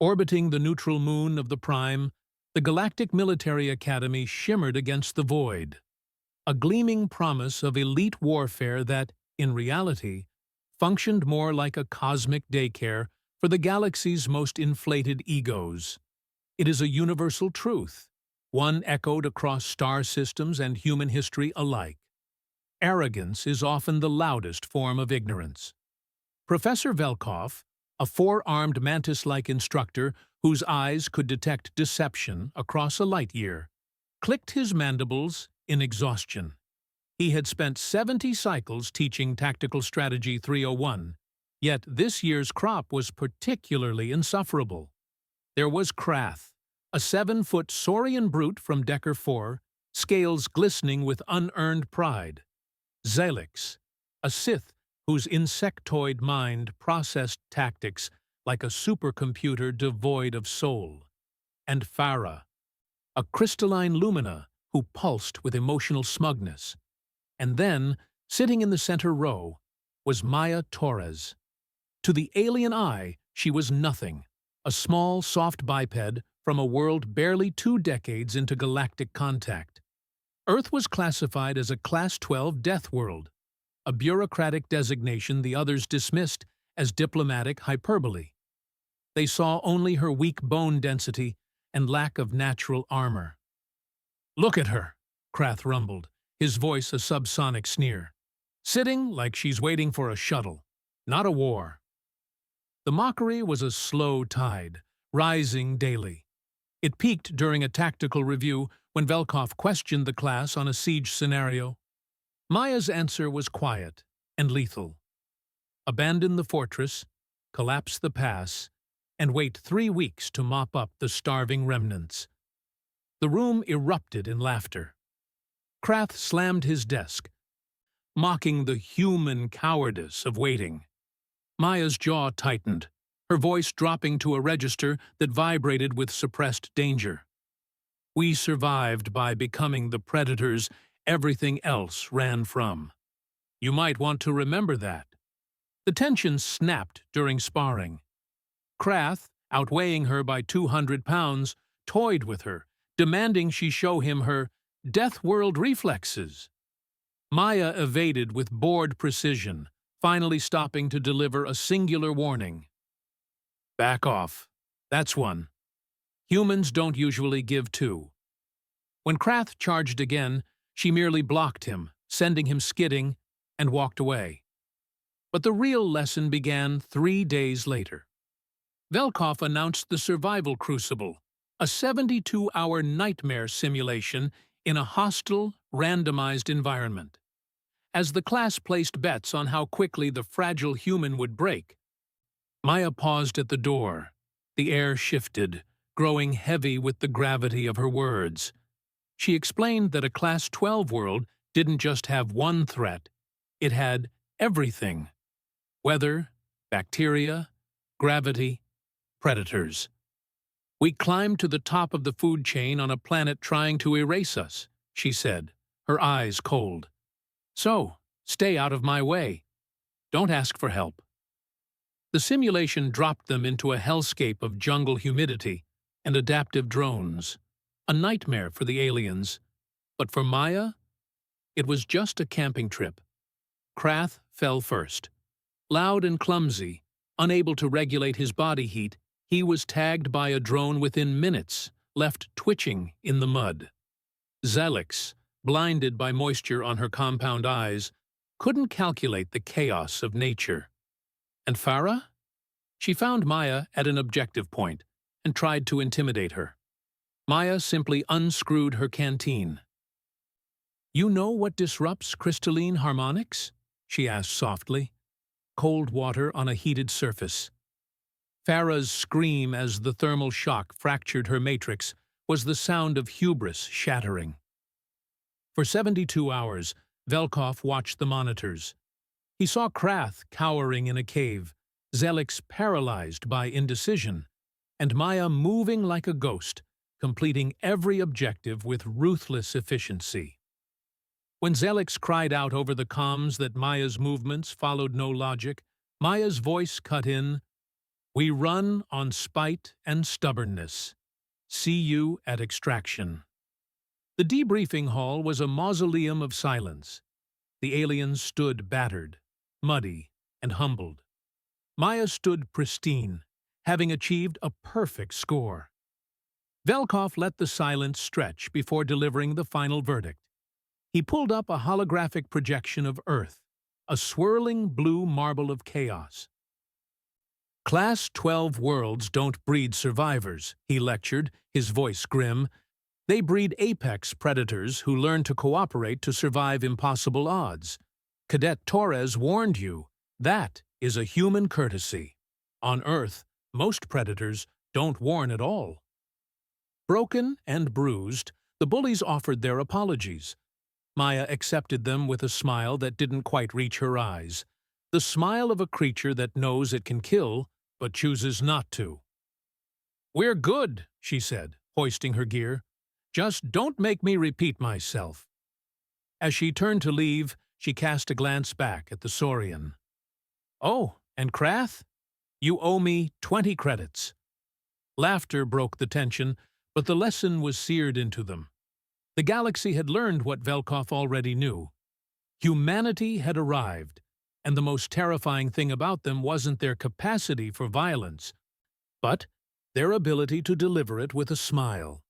Orbiting the neutral moon of the Prime, the Galactic Military Academy shimmered against the void, a gleaming promise of elite warfare that, in reality, functioned more like a cosmic daycare for the galaxy's most inflated egos. It is a universal truth, one echoed across star systems and human history alike. Arrogance is often the loudest form of ignorance. Professor Velkov, a four-armed mantis-like instructor whose eyes could detect deception across a light year, clicked his mandibles in exhaustion. He had spent 70 cycles teaching Tactical Strategy 301, yet this year's crop was particularly insufferable. There was Krath, a 7-foot saurian brute from Decker 4, scales glistening with unearned pride. Zelix, a Sith whose insectoid mind processed tactics like a supercomputer devoid of soul. And Farah, a crystalline lumina who pulsed with emotional smugness. And then, sitting in the center row, was Maya Torres. To the alien eye, she was nothing, a small, soft biped from a world barely 2 decades into galactic contact. Earth was classified as a Class 12 death world, a bureaucratic designation the others dismissed as diplomatic hyperbole. They saw only her weak bone density and lack of natural armor. "Look at her," Krath rumbled, his voice a subsonic sneer. "Sitting like she's waiting for a shuttle, not a war." The mockery was a slow tide, rising daily. It peaked during a tactical review when Velkov questioned the class on a siege scenario. Maya's answer was quiet and lethal. Abandon the fortress, collapse the pass, and wait 3 weeks to mop up the starving remnants. The room erupted in laughter. Krath slammed his desk, mocking the human cowardice of waiting. Maya's jaw tightened, her voice dropping to a register that vibrated with suppressed danger. "We survived by becoming the predators everything else ran from. You might want to remember that." The tension snapped during sparring. Krath, outweighing her by 200 pounds, toyed with her, demanding she show him her death world reflexes. Maya evaded with bored precision, finally stopping to deliver a singular warning. "Back off. That's one. Humans don't usually give two." When Krath charged again, she merely blocked him, sending him skidding, and walked away. But the real lesson began 3 days later. Velkov announced the Survival Crucible, a 72-hour nightmare simulation in a hostile, randomized environment. As the class placed bets on how quickly the fragile human would break, Maya paused at the door. The air shifted, growing heavy with the gravity of her words. She explained that a Class 12 world didn't just have one threat, it had everything. Weather, bacteria, gravity, predators. "We climbed to the top of the food chain on a planet trying to erase us," she said, her eyes cold. "So, stay out of my way. Don't ask for help." The simulation dropped them into a hellscape of jungle humidity and adaptive drones, a nightmare for the aliens. But for Maya, it was just a camping trip. Krath fell first. Loud and clumsy, unable to regulate his body heat, he was tagged by a drone within minutes, left twitching in the mud. Zelix, blinded by moisture on her compound eyes, couldn't calculate the chaos of nature. And Farah? She found Maya at an objective point and tried to intimidate her. Maya simply unscrewed her canteen. "You know what disrupts crystalline harmonics?" she asked softly. Cold water on a heated surface. Farah's scream as the thermal shock fractured her matrix was the sound of hubris shattering. For 72 hours, Velkov watched the monitors. He saw Krath cowering in a cave, Zelix paralyzed by indecision, and Maya moving like a ghost, completing every objective with ruthless efficiency. When Zelix cried out over the comms that Maya's movements followed no logic, Maya's voice cut in, We run on spite and stubbornness. See you at extraction. The debriefing hall was a mausoleum of silence. The aliens stood battered, muddy, and humbled. Maya stood pristine, having achieved a perfect score. Velkov let the silence stretch before delivering the final verdict. He pulled up a holographic projection of Earth, a swirling blue marble of chaos. Class 12 worlds don't breed survivors, he lectured, his voice grim. They breed apex predators who learn to cooperate to survive impossible odds. Cadet Torres warned you. That is a human courtesy. On Earth, most predators don't warn at all. Broken and bruised, the bullies offered their apologies. Maya accepted them with a smile that didn't quite reach her eyes. The smile of a creature that knows it can kill, but chooses not to. "We're good," she said, hoisting her gear. "Just don't make me repeat myself." As she turned to leave, she cast a glance back at the Saurian. "Oh, and Krath? You owe me 20 credits." Laughter broke the tension, but the lesson was seared into them. The galaxy had learned what Velkov already knew. Humanity had arrived, and the most terrifying thing about them wasn't their capacity for violence, but their ability to deliver it with a smile.